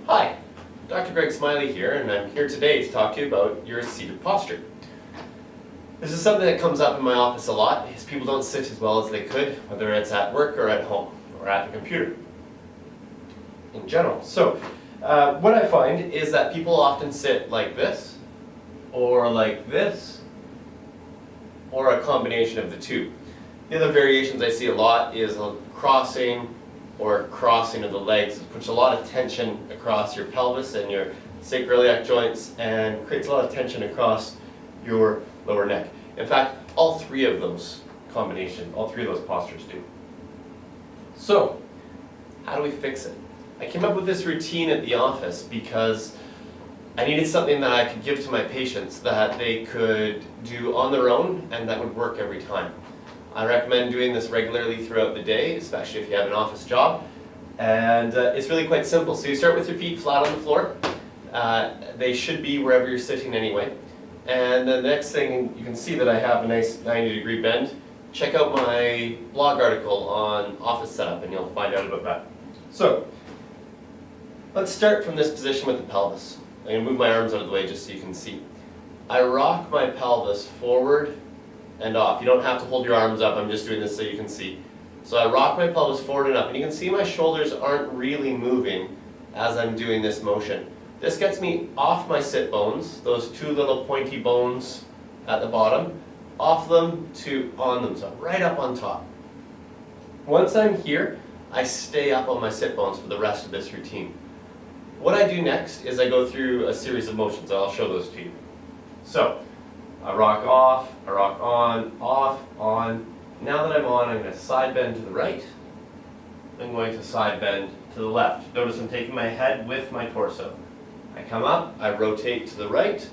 Hi, Dr. Greg Smiley here, and I'm here today to talk to you about your seated posture. This is something that comes up in my office a lot, is people don't sit as well as they could, whether it's at work or at home, or at the computer, in general. So, what I find is that people often sit like this, or like this, or a combination of the two. The other variations I see a lot is a crossing or crossing of the legs. It puts a lot of tension across your pelvis and your sacroiliac joints and creates a lot of tension across your lower neck. In fact, all three of those postures do. So, how do we fix it? I came up with this routine at the office because I needed something that I could give to my patients that they could do on their own and that would work every time. I recommend doing this regularly throughout the day, especially if you have an office job. And it's really quite simple. So you start with your feet flat on the floor. They should be wherever you're sitting anyway. And then the next thing, you can see that I have a nice 90-degree bend. Check out my blog article on office setup and you'll find out about that. So, let's start from this position with the pelvis. I'm going to move my arms out of the way just so you can see. I rock my pelvis forward and off. You don't have to hold your arms up, I'm just doing this so you can see. So I rock my pelvis forward and up, and you can see my shoulders aren't really moving as I'm doing this motion. This gets me off my sit bones, those two little pointy bones at the bottom, off them to on them, so right up on top. Once I'm here, I stay up on my sit bones for the rest of this routine. What I do next is I go through a series of motions. I'll show those to you. So, I rock off, I rock on, off, on. Now that I'm on, I'm going to side bend to the right. I'm going to side bend to the left. Notice I'm taking my head with my torso. I come up, I rotate to the right,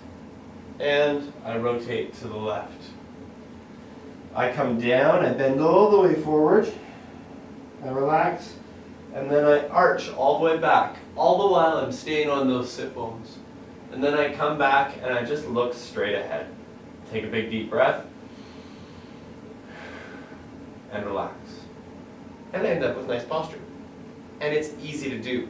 and I rotate to the left. I come down, I bend all the way forward, I relax, and then I arch all the way back, all the while I'm staying on those sit bones. And then I come back and I just look straight ahead. Take a big deep breath and relax. And I end up with nice posture. And it's easy to do.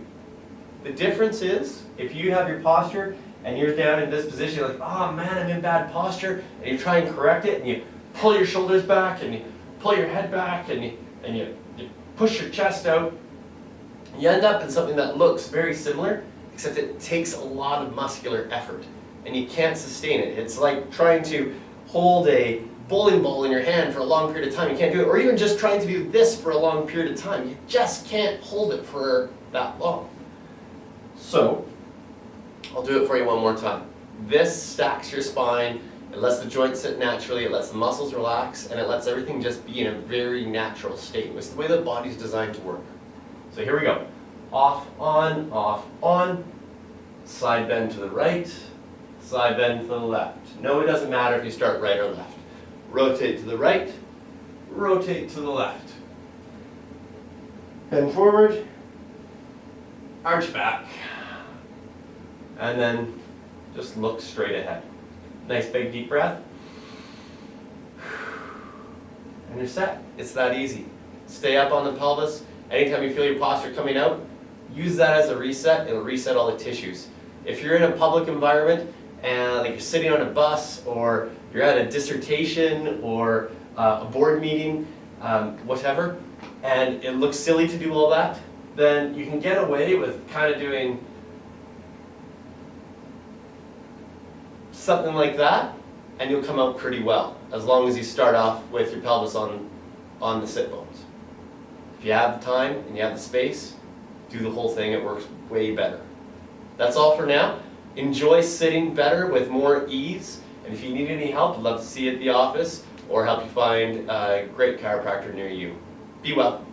The difference is, if you have your posture and you're down in this position, you're like, oh man, I'm in bad posture, and you try and correct it, and you pull your shoulders back, and you pull your head back, and you push your chest out, you end up in something that looks very similar, except it takes a lot of muscular effort, and you can't sustain it. It's like trying to hold a bowling ball in your hand for a long period of time. You can't do it, or even just trying to do this for a long period of time. You just can't hold it for that long. So, I'll do it for you one more time. This stacks your spine, it lets the joints sit naturally, it lets the muscles relax, and it lets everything just be in a very natural state. It's the way the body's designed to work. So here we go. Off, on, side bend to the right, side bend to the left. No, it doesn't matter if you start right or left. Rotate to the right, rotate to the left. Bend forward, arch back, and then just look straight ahead. Nice big deep breath. And you're set. It's that easy. Stay up on the pelvis. Anytime you feel your posture coming out, use that as a reset. It'll reset all the tissues. If you're in a public environment and like you're sitting on a bus or you're at a dissertation or a board meeting, whatever, and it looks silly to do all that, then you can get away with kind of doing something like that, and you'll come out pretty well, as long as you start off with your pelvis on the sit bones. If you have the time and you have the space, do the whole thing, it works way better. That's all for now. Enjoy sitting better with more ease, and if you need any help, I'd love to see you at the office or help you find a great chiropractor near you. Be well.